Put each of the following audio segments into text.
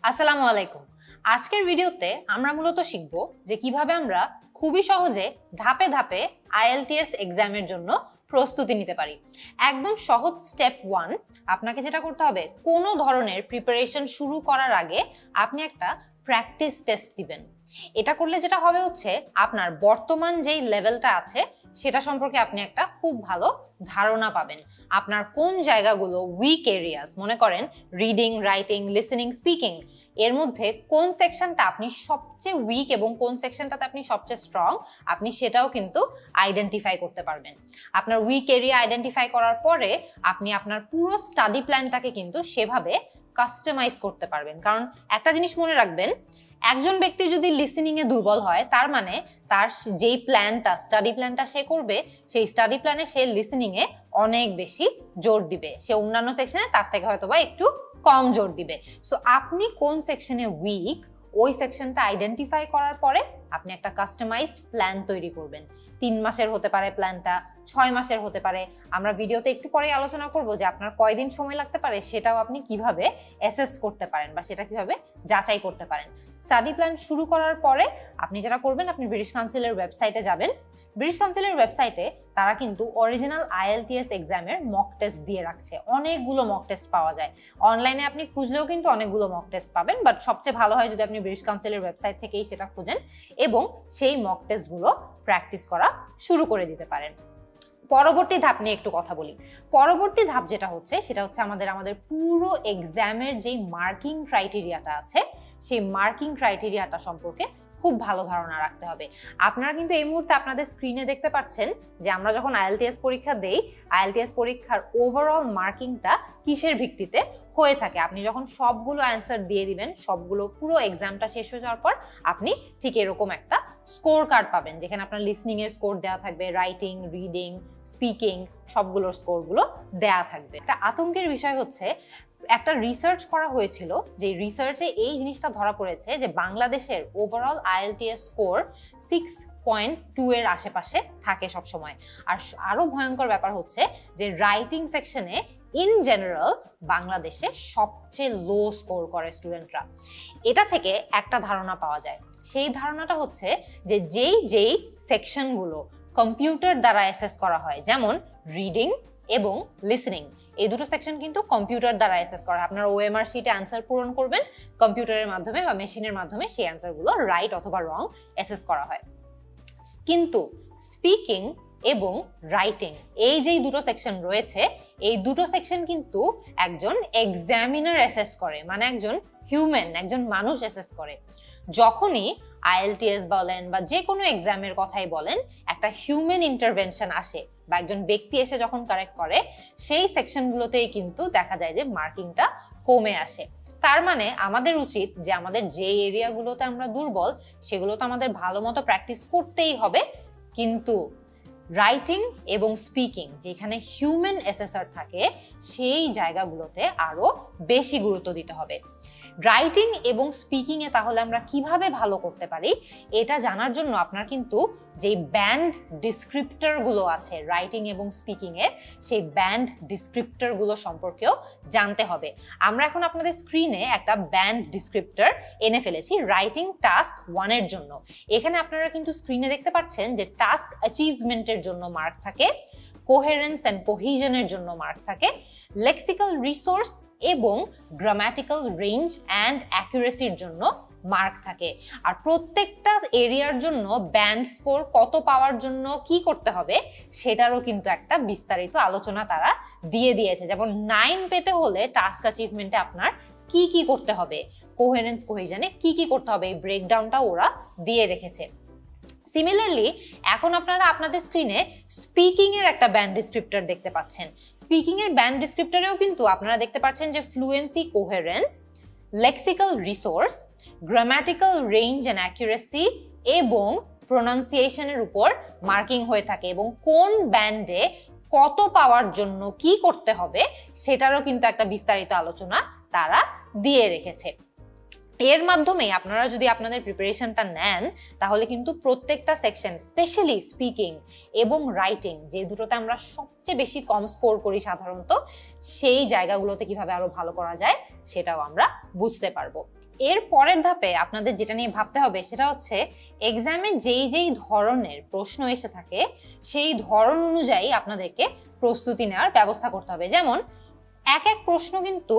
আসসালামু আলাইকুম। আজকের ভিডিওতে আমরা মূলত শিখব যে কিভাবে আমরা খুবই সহজে ধাপে ধাপে IELTS এক্সামের জন্য প্রস্তুতি নিতে পারি। একদম সহজ স্টেপ 1, আপনাকে যেটা করতে হবে, কোনো ধরনের প্রিপারেশন শুরু করার আগে আপনি একটা প্র্যাকটিস টেস্ট দিবেন। এটা করলে যেটা হবে হচ্ছে আপনার বর্তমান যেই লেভেলটা আছে সেটা সম্পর্কে আপনি একটা খুব ভালো ধারণা পাবেন। আপনার কোন জায়গাগুলো উইক এরিয়াস, মনে করেন রিডিং, রাইটিং, লিসেনিং, স্পিকিং, এর মধ্যে কোন সেকশনটা আপনি সবচেয়ে উইক এবং কোন সেকশনটাতে আপনি সবচেয়ে স্ট্রং, আপনি সেটাও কিন্তু আইডেন্টিফাই করতে পারবেন। আপনার উইক এরিয়া আইডেন্টিফাই করার পরে আপনি আপনার পুরো স্টাডি প্ল্যানটাকে কিন্তু সেভাবে কাস্টমাইজ করতে পারবেন। কারণ একটা জিনিস মনে রাখবেন, একজন ব্যক্তি যদি লিসেনিং এ দুর্বল হয়, তার মানে তার যেই প্ল্যানটা, স্টাডি প্ল্যানটা সে করবে, সেই স্টাডি প্ল্যানে সে লিসেনিং এ অনেক বেশি জোর দিবে, সে অন্যান্য সেকশনে তার থেকে হয়তোবা একটু কম জোর দিবে। সো আপনি কোন সেকশনে উইক, ওই সেকশনটা আইডেন্টিফাই করার পরে আপনি একটা কাস্টমাইজড প্ল্যান তৈরি করবেন। 3 মাসের হতে পারে প্ল্যানটা, 6 মাসের হতে পারে। আমরা ভিডিওতে একটু পরে আলোচনা করব যে আপনার কয়দিন সময় লাগতে পারে, সেটাও আপনি কিভাবে অ্যাসেস করতে পারেন বা সেটা কিভাবে যাচাই করতে পারেন। স্টাডি প্ল্যান শুরু করার পরে আপনি যেটা করবেন, আপনি ব্রিটিশ কাউন্সিলের ওয়েবসাইটে যাবেন। ব্রিটিশ কাউন্সিলের ওয়েবসাইটে তারা কিন্তু অরিজিনাল IELTS এক্সামের মক টেস্ট দিয়ে রাখছে। অনেকগুলো মক টেস্ট পাওয়া যায়, অনলাইনে আপনি খুঁজলেও কিন্তু অনেকগুলো মক টেস্ট পাবেন, বাট সবচেয়ে ভালো হয় যদি আপনি ব্রিটিশ কাউন্সিলের ওয়েবসাইট থেকেই সেটা খুঁজেন এবং সেই মক টেস্টগুলো প্র্যাকটিস করা শুরু করে দিতে পারেন। পরবর্তী ধাপ নিয়ে একটু কথা বলি। পরবর্তী ধাপ যেটা হচ্ছে, সেটা হচ্ছে আমাদের পুরো এক্সামের যেই মার্কিং ক্রাইটেরিয়াটা আছে, সেই মার্কিং ক্রাইটেরিয়াটা সম্পর্কে খুব ভালো ধারণা রাখতে হবে। আপনারা কিন্তু এই মুহূর্তে আপনাদের স্ক্রিনে দেখতে পাচ্ছেন যে আমরা যখন IELTS পরীক্ষা দেই, IELTS পরীক্ষার ওভারঅল মার্কিংটা কিসের ভিত্তিতে হয়ে থাকে। আপনি যখন সবগুলো অ্যান্সার দিয়ে দিবেন, সবগুলো পুরো এক্সামটা শেষ হয়ে যাওয়ার পর আপনি ঠিক এরকম একটা স্কোর কার্ড পাবেন, যেখানে আপনার লিসনিং এর স্কোর দেওয়া থাকবে, রাইটিং, রিডিং, স্পিকিং, সবগুলোর স্কোরগুলো দেওয়া থাকবে। একটা আতঙ্কের বিষয় হচ্ছে, একটা রিসার্চ করা হয়েছিল, যে রিসার্চে এই জিনিসটা ধরা পড়েছে যে বাংলাদেশের ওভারঅল IELTS স্কোর 6.2 এর আশেপাশে থাকে সবসময়। আর আরো ভয়ঙ্কর ব্যাপার হচ্ছে যে রাইটিং সেকশনে ইন জেনারেল বাংলাদেশে সবচেয়ে লো স্কোর করে স্টুডেন্টরা। এটা থেকে একটা ধারণা পাওয়া যায়, সেই ধারণাটা হচ্ছে যে যেই সেকশনগুলো কম্পিউটার দ্বারা অ্যাসেস করা হয়, যেমন রিডিং এবং লিসেনিং, এই দুটো সেকশন কিন্তু কম্পিউটার দ্বারা অ্যাসেস করা হয়। আপনার OMR শিটে অ্যান্সার পূরণ করবেন, কম্পিউটারের মাধ্যমে বা মেশিনের মাধ্যমে সেই অ্যান্সারগুলো রাইট অথবা রং অ্যাসেস করা হয়। কিন্তু স্পিকিং এবং রাইটিং, এই যেই দুটো সেকশন রয়েছে, এই দুটো সেকশন কিন্তু একজন এক্সামিনার অ্যাসেস করে, মানে একজন হিউম্যান, একজন মানুষ অ্যাসেস করে। যখনই IELTS বলেন বা যে কোনো এক্সামের কথাই বলেন, একটা হিউম্যান ইন্টারভেনশন আসে বা একজন ব্যক্তি এসে যখন কারেক্ট করে, সেই সেকশনগুলোতেই কিন্তু দেখা যায় যে মার্কিংটা কমে আসে। তার মানে আমাদের উচিত যে আমাদের যে এরিয়াগুলোতে আমরা দুর্বল, সেগুলো তো আমাদের ভালো মতো প্র্যাকটিস করতেই হবে, কিন্তু রাইটিং এবং স্পিকিং, যেখানে হিউম্যান অ্যাসেসর থাকে, সেই জায়গাগুলোতে আরো বেশি গুরুত্ব দিতে হবে। রাইটিং এবং স্পিকিং এ তাহলে আমরা কিভাবে ভালো করতে পারি, এটা জানার জন্য আপনার কিন্তু যে ব্যান্ড ডিসক্রিপ্টর গুলো আছে রাইটিং এবং স্পিকিং এর, সেই ব্যান্ড ডিসক্রিপ্টর গুলো সম্পর্কেও জানতে হবে। আমরা এখন আপনাদের স্ক্রিনে একটা ব্যান্ড ডিসক্রিপ্টর এনে ফেলেছি রাইটিং টাস্ক 1 এর জন্য। এখানে আপনারা কিন্তু স্ক্রিনে দেখতে পাচ্ছেন যে টাস্ক অ্যাচিভমেন্টের জন্য মার্ক থাকে, কোহেরেন্স এন্ড কোহিশনের জন্য মার্ক থাকে, লেক্সিক্যাল রিসোর্স এবং গ্রামাটিক্যাল রেঞ্জ অ্যান্ড অ্যাকুরেসির জন্য মার্ক থাকে। আর প্রত্যেকটা এরিয়ার জন্য ব্যান্ড স্কোর কত পাওয়ার জন্য কি করতে হবে, সেটারও কিন্তু একটা বিস্তারিত আলোচনা তারা দিয়ে দিয়েছে। যেমন 9 পেতে হলে টাস্ক অ্যাচিভমেন্টে আপনার কি কি করতে হবে, কোহেরেন্স কোহিশনে কি কি করতে হবে, এই ব্রেকডাউনটা ওরা দিয়ে রেখেছে। সিমিলারলি এখন আপনারা আপনাদের স্ক্রিনে স্পিকিং এর একটা ব্যান্ড ডিসক্রিপ্টর দেখতে পাচ্ছেন। স্পিকিং এর ব্যান্ড ডিসক্রিপ্টরেও কিন্তু আপনারা দেখতে পাচ্ছেন যে fluency, coherence, lexical resource, grammatical range and accuracy এবং প্রোনাউন্সিয়েশনের উপর মার্কিং হয়ে থাকে, এবং কোন ব্যান্ডে কত পাওয়ার জন্য কি করতে হবে সেটারও কিন্তু একটা বিস্তারিত আলোচনা তারা দিয়ে রেখেছে। এর মাধ্যমে আপনারা যদি আপনাদের প্রিপারেশনটা নেন, তাহলে কিন্তু প্রত্যেকটা সেকশন, স্পেশালি স্পিকিং এবং রাইটিং, যে দুটোতে আমরা সবচেয়ে বেশি কম স্কোর করি সাধারণত, সেই জায়গাগুলোতে কিভাবে আরো ভালো করা যায় সেটাও আমরা বুঝতে পারবো। এর পরের ধাপে আপনাদের যেটা নিয়ে ভাবতে হবে সেটা হচ্ছে এক্সামে যেই ধরনের প্রশ্ন এসে থাকে সেই ধরন অনুযায়ী আপনাদেরকে প্রস্তুতি নেওয়ার ব্যবস্থা করতে হবে। যেমন এক প্রশ্ন কিন্তু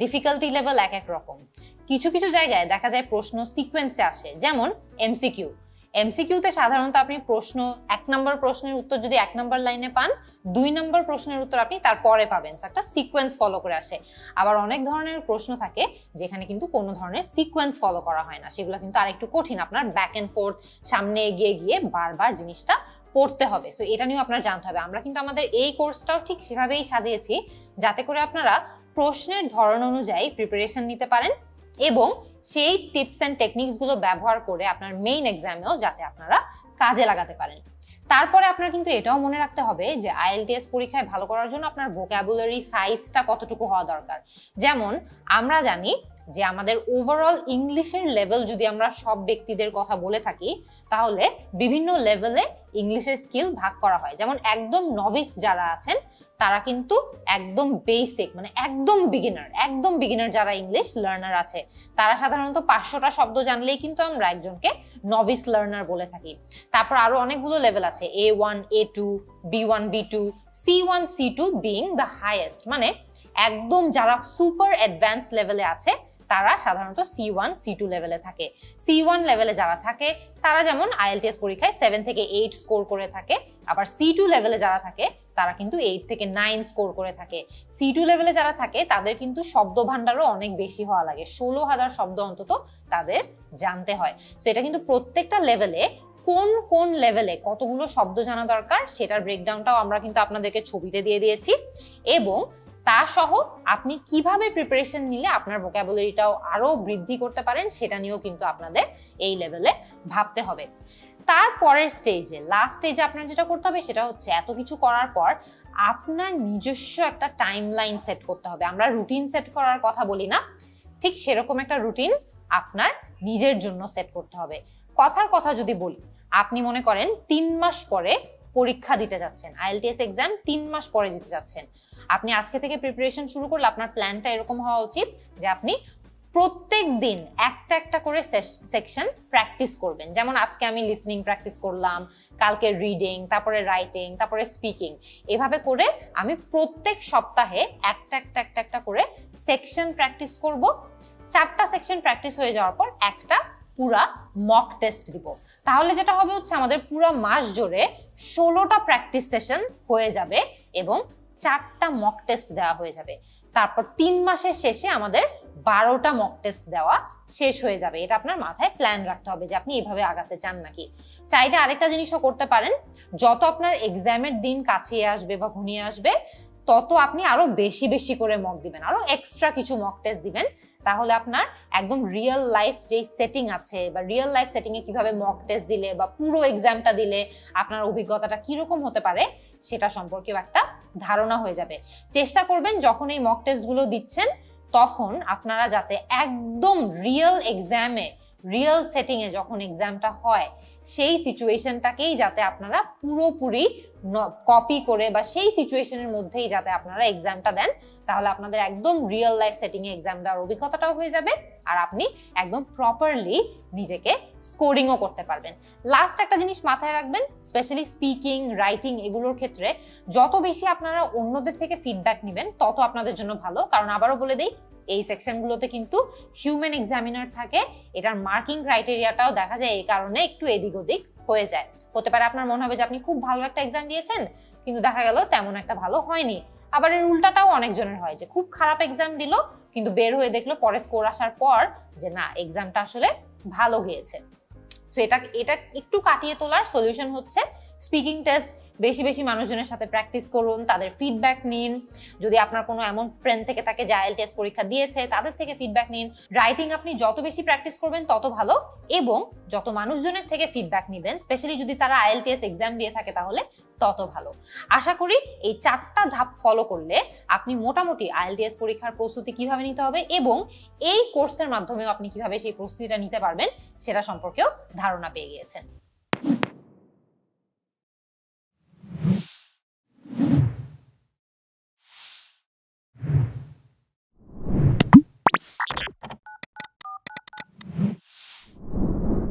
ডিফিকাল্টি লেভেল এক রকম। কিছু জায়গায় দেখা যায় প্রশ্ন সিকোয়েন্সে আসে, যেমন এমসিকিউ। এমসিকিউতে সাধারণত আপনি প্রশ্ন 1 নম্বর প্রশ্নের উত্তর যদি 1 নম্বর লাইনে পান, 2 নম্বর প্রশ্নের উত্তর আপনি তারপরে পাবেন। একটা সিকোয়েন্স ফলো করে আসে। আবার অনেক ধরনের প্রশ্ন থাকে যেখানে কিন্তু কোনো ধরনের সিকোয়েন্স ফলো করা হয় না, সেগুলো কিন্তু আরেকটু কঠিন। আপনার ব্যাক এন্ড ফোর্থ, সামনে এগিয়ে গিয়ে বারবার জিনিসটা পড়তে হবে। সো এটা নিয়েও আপনার জানতে হবে। আমরা কিন্তু আমাদের এই কোর্সটাও ঠিক সেভাবেই সাজিয়েছি যাতে করে আপনারা প্রশ্নের ধরন অনুযায়ী প্রিপারেশন নিতে পারেন এবং সেই টিপস এন্ড টেকনিক্স গুলো ব্যবহার করে আপনার মেইন এক্সামেও যাতে আপনারা কাজে লাগাতে পারেন। তারপরে আপনার কিন্তু এটাও মনে রাখতে হবে যে আইএলটিএস পরীক্ষায় ভালো করার জন্য আপনার ভোকাবুলারি সাইজটা কতটুকু হওয়া দরকার। যেমন আমরা জানি যে আমাদের ওভারঅল ইংলিশের লেভেল যদি আমরা সব ব্যক্তিদের কথা বলে থাকি তাহলে বিভিন্ন লেভেলে ইংলিশের স্কিল ভাগ করা হয়। যেমন একদম নভিস যারা আছেন তারা কিন্তু একদম বেসিক, মানে একদম বিগিনার যারা ইংলিশ লার্নার আছে তারা সাধারণত 500টা শব্দ জানলেই কিন্তু আমরা একজনকে নভিস লার্নার বলে থাকি। তারপর আরো অনেকগুলো লেভেল আছে, A1, A2, B1, B2, C1, C2 being the highest, মানে একদম যারা সুপার অ্যাডভান্স লেভেলে আছে তারা সাধারণত C1, C2 লেভেলে থাকে। C1 লেভেলে যারা থাকে তারা যেমন আইএলটিএস পরীক্ষায় 7 থেকে 8 স্কোর করে থাকে, আবার C2 লেভেলে যারা থাকে তারা কিন্তু 8 থেকে 9 স্কোর করে থাকে। C2 লেভেলে যারা থাকে তাদের কিন্তু শব্দ ভান্ডারও অনেক বেশি হওয়া লাগে, 16,000 শব্দ অন্তত তাদের জানতে হয়। তো এটা কিন্তু প্রত্যেকটা লেভেলে কোন লেভেলে কতগুলো শব্দ জানা দরকার সেটার ব্রেকডাউনটাও আমরা কিন্তু আপনাদেরকে ছবিতে দিয়ে দিয়েছি, এবং তা সহ আপনি কিভাবে প্রিপারেশন নিলে আপনার ভোকাবুলারিটাও আরো বৃদ্ধি করতে পারেন সেটা নিয়েও কিন্তু আপনাদের এই লেভেলে ভাবতে হবে। তারপরের স্টেজে, লাস্ট স্টেজে আপনার যেটা করতে হবে সেটা হচ্ছে এত কিছু করার পর আপনার নিজস্ব একটা টাইম লাইন সেট করতে হবে। আমরা রুটিন সেট করার কথা বলি না, ঠিক সেরকম একটা রুটিন আপনার নিজের জন্য সেট করতে হবে। কথার কথা যদি বলি, আপনি মনে করেন 3 মাস পরে পরীক্ষা দিতে যাচ্ছেন, আইএলটিএস এক্সাম 3 মাস পরে দিতে যাচ্ছেন। আপনি আজকে থেকে প্রিপারেশন শুরু করলে আপনার প্ল্যানটা এরকম হওয়া উচিত যে আপনি প্রত্যেক দিন একটা করে সেকশন প্র্যাকটিস করবেন। যেমন আজকে আমি লিসনিং প্র্যাকটিস করলাম, কালকে রিডিং, তারপরে রাইটিং, তারপরে স্পিকিং। এভাবে করে আমি প্রত্যেক সপ্তাহে একটা করে সেকশন প্র্যাকটিস করব। 4টা সেকশন প্র্যাকটিস হয়ে যাওয়ার পর একটা পুরা মক টেস্ট দিব। তাহলে যেটা হবে হচ্ছে আমাদের পুরো মাস জুড়ে 16টা প্র্যাকটিস সেশন হয়ে যাবে এবং 4টা মক টেস্ট দেওয়া হয়ে যাবে। তারপর 3 মাসের শেষে আমাদের 12টা মক টেস্ট দেওয়া শেষ হয়ে যাবে। এটা আপনার মাথায় প্ল্যান রাখতে হবে যে আপনি এভাবে আগাতে চান নাকি। চাইলে আরেকটা জিনিসও করতে পারেন, যত আপনার এক্সামের দিন কাছে আসবে বা ঘনিয়ে আসবে তত আপনি আরো বেশি করে মক দিবেন, আরো এক্সট্রা কিছু মক টেস্ট দিবেন। তাহলে আপনার একদম রিয়েল লাইফ যে সেটিং আছে বা রিয়েল লাইফ সেটিং এ কিভাবে মক টেস্ট দিলে বা পুরো এক্সামটা দিলে আপনার অভিজ্ঞতাটা কিরকম হতে পারে সেটা সম্পর্কেও একটা ধারণা হয়ে যাবে। চেষ্টা করবেন যখন এই মক টেস্ট গুলো দিচ্ছেন তখন আপনারা যাতে একদম রিয়েল এক্সামে, রিয়েল সেটিং এ যখন এক্সামটা হয় সেই সিচুয়েশনটাকেই যাতে আপনারা পুরোপুরি কপি করে বা সেই সিচুয়েশনের মধ্যেই যাতে আপনারা এক্সামটা দেন, তাহলে আপনাদের একদম রিয়েল লাইফ সেটিং এ এক্সাম দেওয়ার অভিজ্ঞতাটাও হয়ে যাবে আর আপনি একদম প্রপারলি নিজেকে স্কোরিংও করতে পারবেন। লাস্ট একটা জিনিস মাথায় রাখবেন, স্পেশালি স্পিকিং, রাইটিং এগুলোর ক্ষেত্রে যত বেশি আপনারা অন্যদের থেকে ফিডব্যাক নেবেন তত আপনাদের জন্য ভালো। কারণ আবারও বলে দিই, এই সেকশনগুলোতে কিন্তু হিউম্যান এক্সামিনার থাকে, এটার মার্কিং ক্রাইটেরিয়াটাও দেখা যায় এই কারণে একটু এদিক ওদিক হয়ে যায়। হতে পারে আপনার মনে হবে যে আপনি খুব ভালো একটা এক্সাম দিয়েছেন কিন্তু দেখা গেল তেমন একটা ভালো হয়নি। আবার এর উল্টাটাও অনেকজনের হয় যে খুব খারাপ এক্সাম দিল কিন্তু বের হয়ে দেখলো পরে স্কোর আসার পর যে না, এক্সামটা আসলে ভালো গিয়েছে। তো এটা একটু কাটিয়ে তোলার সলিউশন হচ্ছে স্পিকিং টেস্ট বেশি মানুষজনের সাথে প্র্যাকটিস করুন, তাদের ফিডব্যাক নিন। যদি আপনার কোনো এমন ফ্রেন্ড থেকে থাকে যে আইএলটিএস পরীক্ষা দিয়েছে তাদের থেকে ফিডব্যাক নিন। রাইটিং আপনি যত বেশি প্র্যাকটিস করবেন তত ভালো, এবং যত মানুষজনের থেকে ফিডব্যাক নেবেন স্পেশালি যদি তারা আইএলটিএস এক্সাম দিয়ে থাকে তাহলে তত ভালো। আশা করি এই 4টা ধাপ ফলো করলে আপনি মোটামুটি আইএলটিএস পরীক্ষার প্রস্তুতি কিভাবে নিতে হবে এবং এই কোর্সের মাধ্যমেও আপনি কিভাবে সেই প্রস্তুতিটা নিতে পারবেন সেটা সম্পর্কেও ধারণা পেয়ে গিয়েছেন।